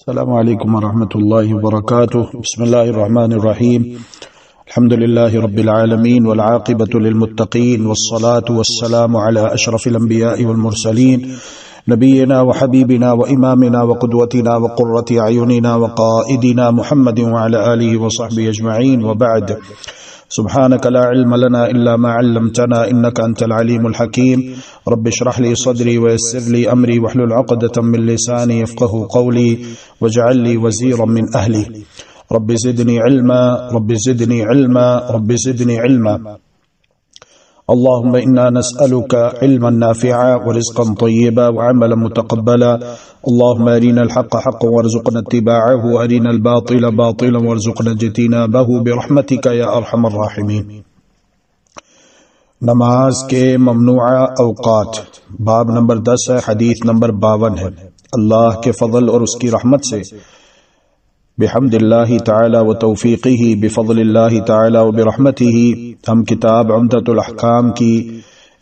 السلام علیکم ورحمۃ اللہ وبرکاتہ۔ بسم اللہ الرحمن الرحیم۔ الحمد للہ رب العالمین والعاقبۃ للمتقین والصلاة والسلام علی اشرف الانبیاء والمرسلین نبینا وحبیبنا وامامنا وقدوتنا وقرۃ اعیننا وقائدنا محمد وعلی آلہ وصحبہ اجمعین، وبعد۔ سبحانك لا علم لنا إلا ما علمتنا إنك أنت العليم الحكيم رب اشرح لي صدري ويسر لي أمري واحلل عقدة من لساني يفقهوا قولي واجعل لي وزيرا من أهلي رب زدني علما رب زدني علما رب زدني علما اللهم إنا نسألك علما نافعا ورزقا طيبا وعملا متقبلا اللهم أرنا الحق حقا وارزقنا اتباعه وأرنا الباطل باطلا وارزقنا اجتنابه برحمتك يا أرحم الراحمين۔ نماز کے ممنوع اوقات، باب نمبر 10 ہے، حدیث نمبر 52 ہے۔ اللہ کے فضل اور اس کی رحمت سے، بحمد اللہ تعالی و توفیقہ، بفضل اللہ تعالی و برحمتہ، ہم کتاب عمدۃ الاحکام کی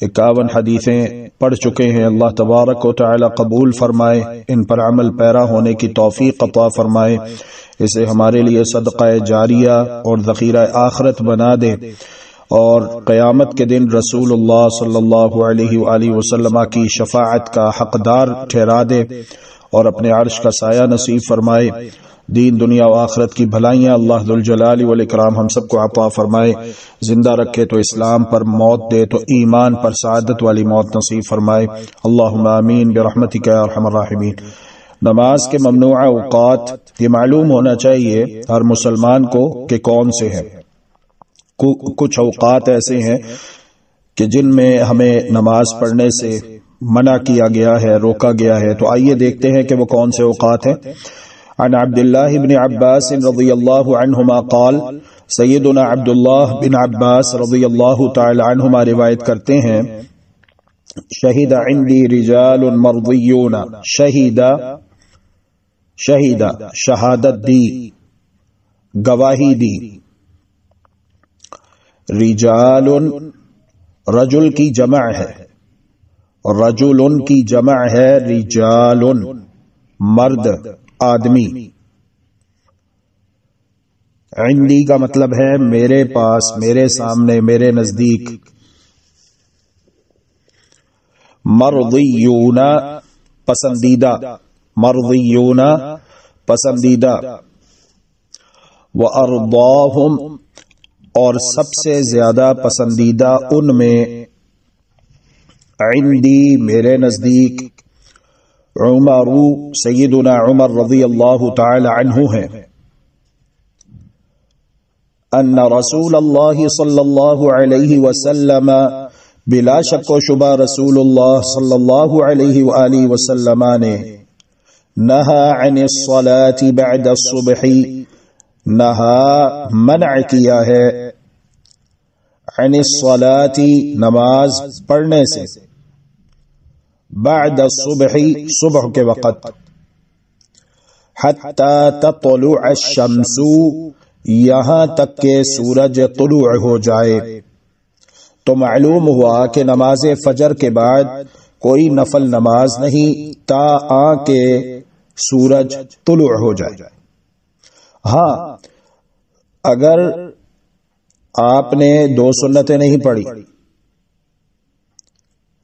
51 حدیثیں پڑھ چکے ہیں۔ اللہ تبارک و تعالی قبول فرمائے، ان پر عمل پیرا ہونے کی توفیق عطا فرمائے، اسے ہمارے لیے صدقہ جاریہ اور ذخیرہ آخرت بنا دے، اور قیامت کے دن رسول اللہ صلی اللہ علیہ وآلہ وسلم کی شفاعت کا حقدار ٹھہرا دے، اور اپنے عرش کا سایہ نصیب فرمائے۔ دین دنیا و آخرت کی بھلائیاں اللہ ذوالجلال والاکرام ہم سب کو عطا فرمائے، زندہ رکھے تو اسلام پر، موت دے تو ایمان پر سعادت والی موت نصیب فرمائے، اللہم آمین برحمتک یا ارحم الراحمین۔ نماز کے ممنوع اوقات، یہ معلوم ہونا چاہیے ہر مسلمان کو کہ کون سے ہیں۔ کچھ اوقات ایسے ہیں کہ جن میں ہمیں نماز پڑھنے سے منع کیا گیا ہے، روکا گیا ہے، تو آئیے دیکھتے ہیں کہ وہ کون سے اوقات ہیں۔ عن عبد الله بن عباس رضی اللہ عنہما قال، سیدنا عبداللہ بن عباس رضی اللہ تعالی عنہما روایت کرتے ہیں، شہید عندی رجال مرضیون، شہید شہادت دی، گواہی دی، رجال رجل کی جمع ہے، رجل کی جمع ہے، رجال مرد، آدمی۔ عندی کا مطلب ہے میرے پاس، میرے سامنے، میرے نزدیک۔ مرضیون پسندیدہ، مرضیون پسندیدہ، وارضاہم اور سب سے زیادہ پسندیدہ ان میں، عندی میرے نزدیک، عمر سیدنا عمر رضی اللہ تعالی عنہ ہے، ان رسول اللہ صلی اللہ علیہ وسلم، بلا شک و شبہ رسول اللہ صلی اللہ علیہ وآلہ وسلم نے، نہا عن الصلاة بعد الصبح، نہا منع کیا ہے، عن الصلاة نماز پڑھنے سے، بعد الصبح صبح کے وقت، حتی تطلع الشمس یہاں تک کہ سورج طلوع ہو جائے۔ تو معلوم ہوا کہ نماز فجر کے بعد کوئی نفل نماز نہیں تا کہ سورج طلوع ہو جائے۔ ہاں، اگر آپ نے 2 سنتیں نہیں پڑھی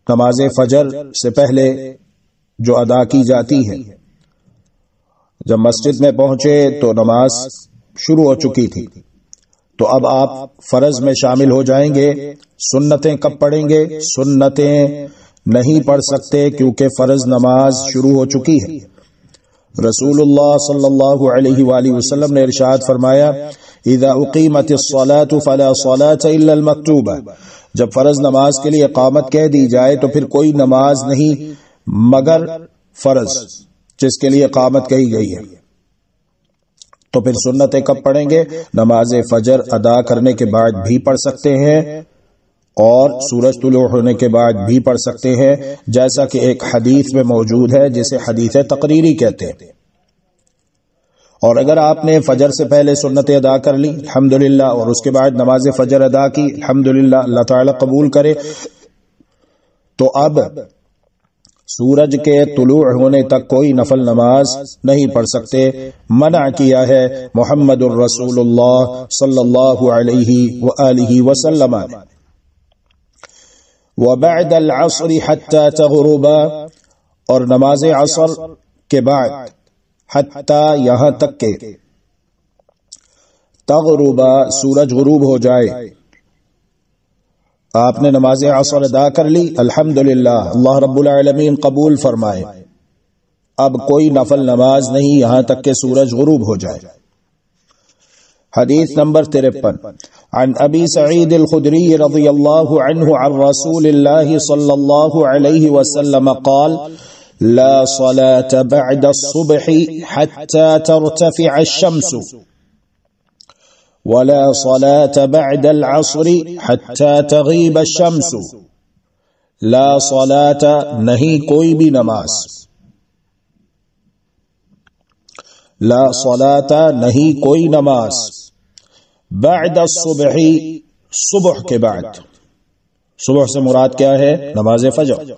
نماز فجر سے پہلے جو ادا کی جاتی ہے، جب مسجد میں پہنچے تو نماز شروع ہو چکی تھی، تو اب آپ فرض میں شامل ہو جائیں گے۔ سنتیں کب پڑھیں گے؟ سنتیں نہیں پڑھ سکتے کیونکہ فرض نماز شروع ہو چکی ہے۔ رسول اللہ صلی اللہ علیہ وآلہ وسلم نے ارشاد فرمایا، اذا اقیمت الصلاة فلا صلاة الا المکتوبہ، جب فرض نماز کے لیے اقامت کہہ دی جائے تو پھر کوئی نماز نہیں مگر فرض جس کے لیے اقامت کہی گئی ہے۔ تو پھر سنتیں کب پڑھیں گے؟ نماز فجر ادا کرنے کے بعد بھی پڑھ سکتے ہیں، اور سورج طلوع ہونے کے بعد بھی پڑھ سکتے ہیں، جیسا کہ ایک حدیث میں موجود ہے جسے حدیث تقریری کہتے ہیں۔ اور اگر آپ نے فجر سے پہلے سنتیں ادا کر لی الحمدللہ، اور اس کے بعد نماز فجر ادا کی الحمدللہ، اللہ تعالی قبول کرے، تو اب سورج کے طلوع ہونے تک کوئی نفل نماز نہیں پڑھ سکتے، منع کیا ہے محمد الرسول اللہ صلی اللہ علیہ وآلہ وسلم نے۔ وبعد العصر حتى تغرب، اور نماز عصر کے بعد حتی یہاں تک کہ تغرب سورج غروب ہو جائے۔ آپ نے نماز عصر ادا کر لی، الحمدللہ، اللہ رب العالمین قبول فرمائے، اب کوئی نفل نماز نہیں یہاں تک کہ سورج غروب ہو جائے۔ حدیث نمبر 53 عن ابی سعید الخدری رضی اللہ عنہ عن رسول اللہ صلی اللہ علیہ وسلم قال لا صلاة بعد الصبح حتى ترتفع الشمس ولا صلاة بعد العصر حتى تغيب الشمس۔ لا صلاة نہیں کوئی بھی نماز، لا صلاة نہیں کوئی نماز، بعد الصبح صبح کے بعد، صبح سے مراد کیا ہے؟ نماز فجر۔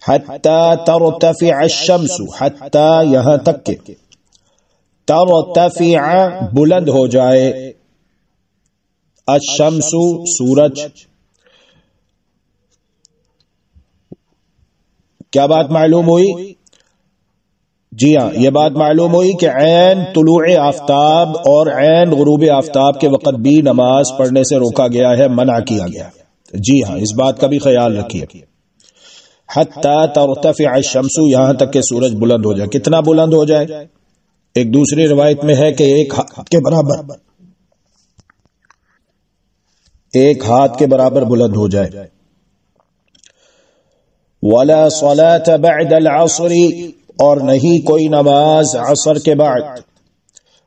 حتی ترتفع الشمس، حتی یہاں تک کہ ترتفع بلند ہو جائے، الشمس سورج۔ کیا بات معلوم ہوئی؟ جی ہاں، یہ بات معلوم ہوئی کہ عین طلوع آفتاب اور عین غروب آفتاب کے وقت بھی نماز پڑھنے سے روکا گیا ہے، منع کیا گیا۔ جی ہاں، اس بات کا بھی خیال رکھیے۔ حتی ترتفع الشمس، یہاں تک کہ سورج بلند ہو جائے۔ کتنا بلند ہو جائے؟ ایک دوسری روایت میں ہے کہ ایک ہاتھ کے برابر، ایک ہاتھ کے برابر بلند ہو جائے۔ ولا صلاة بعد العصر، اور نہیں کوئی نماز عصر کے بعد،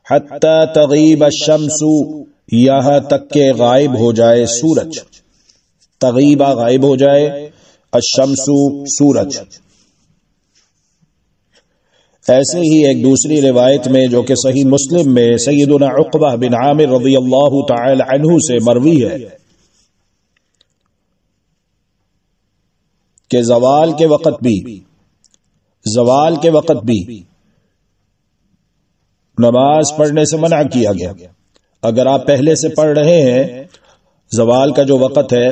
حتی تغیب الشمس، یہاں تک کہ غائب ہو جائے سورج۔ تغیبہ غائب ہو جائے، الشمس سورج۔ ایسے ہی ایک دوسری روایت میں جو کہ صحیح مسلم میں سیدنا عقبہ بن عامر رضی اللہ تعالی عنہ سے مروی ہے کہ زوال کے وقت بھی نماز پڑھنے سے منع کیا گیا۔ اگر آپ پہلے سے پڑھ رہے ہیں، زوال کا جو وقت ہے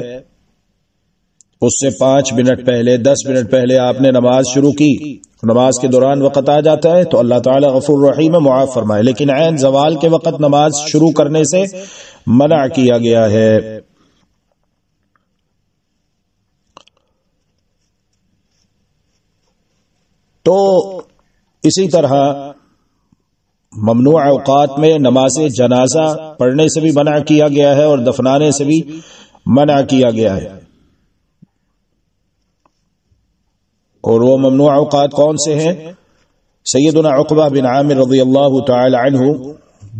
اس سے 5 منٹ پہلے، 10 منٹ پہلے آپ نے نماز شروع کی، نماز کے دوران وقت آ جاتا ہے تو اللہ تعالی غفور رحیم معاف فرمائے، لیکن عین زوال کے وقت نماز شروع کرنے سے منع کیا گیا ہے۔ تو اسی طرح ممنوع اوقات میں نماز جنازہ پڑھنے سے بھی منع کیا گیا ہے اور دفنانے سے بھی منع کیا گیا ہے۔ اور وہ ممنوع اوقات کون سے ہیں؟ سیدنا عقبہ بن عامر رضی اللہ تعالی عنہ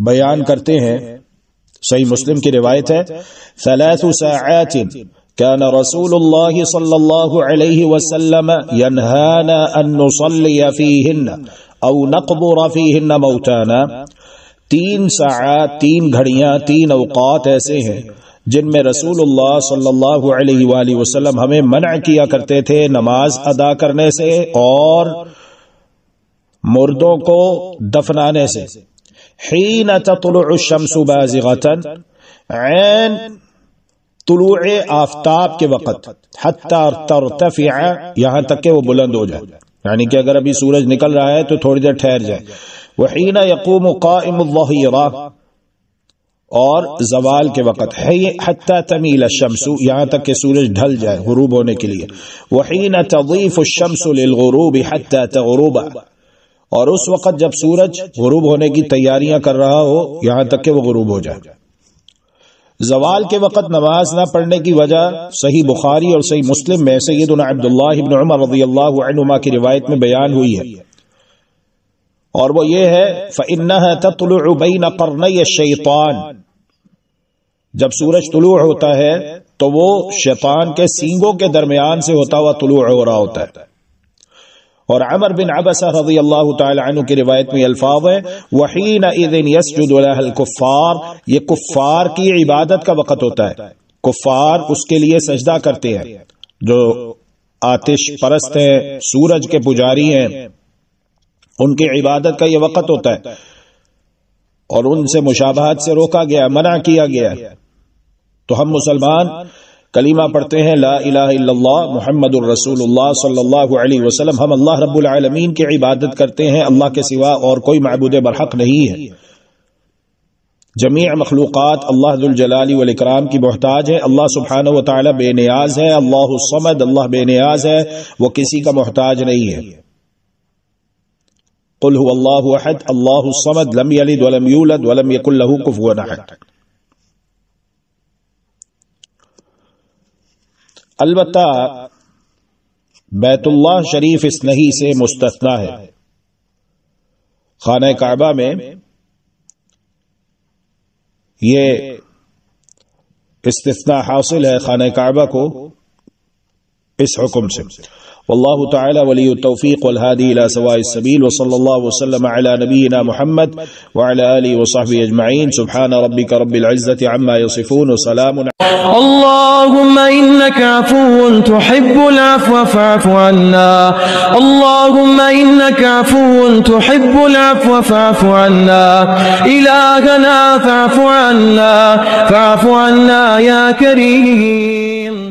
بیان کرتے ہیں، صحیح مسلم کی روایت ہے، 3 ساعات كان رسول الله صلى الله عليه وسلم ينهانا أن نصلي فيهن أو نقبر فيهن موتانا۔ 3 ساعات، 3 گھڑیاں، 3 اوقات ایسے ہیں جن میں رسول اللہ صلی اللہ علیہ وآلہ وسلم ہمیں منع کیا کرتے تھے نماز ادا کرنے سے اور مردوں کو دفنانے سے۔ حين تطلع الشمس بازغة، عین طلوع آفتاب کے وقت، حتی ترتفع، یہاں تک کہ وہ بلند ہو جائے، یعنی کہ اگر ابھی سورج نکل رہا ہے تو تھوڑی دیر ٹھہر جائے۔ وحین یقوم قائم الظہیرہ، اور زوال کے وقت، حتی تمیل الشمس، یہاں تک کہ سورج ڈھل جائے غروب ہونے کے لیے۔ وحین تضیف الشمس للغروب حتی تغرب، اور اس وقت جب سورج غروب ہونے کی تیاریاں کر رہا ہو یہاں تک کہ وہ غروب ہو جائے۔ زوال کے وقت نماز نہ پڑھنے کی وجہ صحیح بخاری اور صحیح مسلم میں سیدنا عبداللہ ابن عمر رضی اللہ عنہما کی روایت میں بیان ہوئی ہے، اور وہ یہ ہے فَإِنَّهَا تَطْلُعُ بَيْنَ قَرْنَيِ الشَّيْطَانِ، جب سورج طلوع ہوتا ہے تو وہ شیطان کے سینگوں کے درمیان سے ہوتا ہوا طلوع ہو رہا ہوتا ہے۔ اور عمر بن عبسہ رضی اللہ تعالی عنہ کی روایت میں الفاظ ہے وَحِينَئِذٍ يَسْجُدُ لَهَا الْكُفَّارِ، یہ کفار کی عبادت کا وقت ہوتا ہے، کفار اس کے لیے سجدہ کرتے ہیں، جو آتش پرست ہیں، سورج کے پجاری ہیں، ان کی عبادت کا یہ وقت ہوتا ہے اور ان سے مشابہت سے روکا گیا، منع کیا گیا. تو ہم مسلمان کلمہ پڑھتے ہیں لا الہ الا اللہ محمد الرسول اللہ صلی اللہ علیہ وسلم. ہم اللہ رب العالمین کی عبادت کرتے ہیں، اللہ کے سوا اور کوئی معبود برحق نہیں ہے. جمیع مخلوقات اللہ ذو الجلال والاکرام کی محتاج ہے. اللہ سبحانہ و تعالی بے نیاز ہے. اللہ الصمد، اللہ بے نیاز ہے، وہ کسی کا محتاج نہیں ہے. قل هو اللہ احد اللہ الصمد لم یلد ولم یولد ولم یکن له کفوا احد. البتہ بیت اللہ شریف اس نہیں سے مستثنا ہے. خانہ کعبہ میں یہ استثناء حاصل ہے خانہ کعبہ کو اس حکم سے. واللہ تعالی ولی التوفیق والہادی الى سواء السبیل وصلی اللہ وسلم علی نبینا محمد وعلى آلہ وصحبہ اجمعین. سبحان ربک رب العزت عما یصفون وسلام. اللهم إنك عفو تحب العفو فاعف عنا. اللهم إنك عفو تحب العفو فاعف عنا. إلهنا فاعف عنا يا كريم.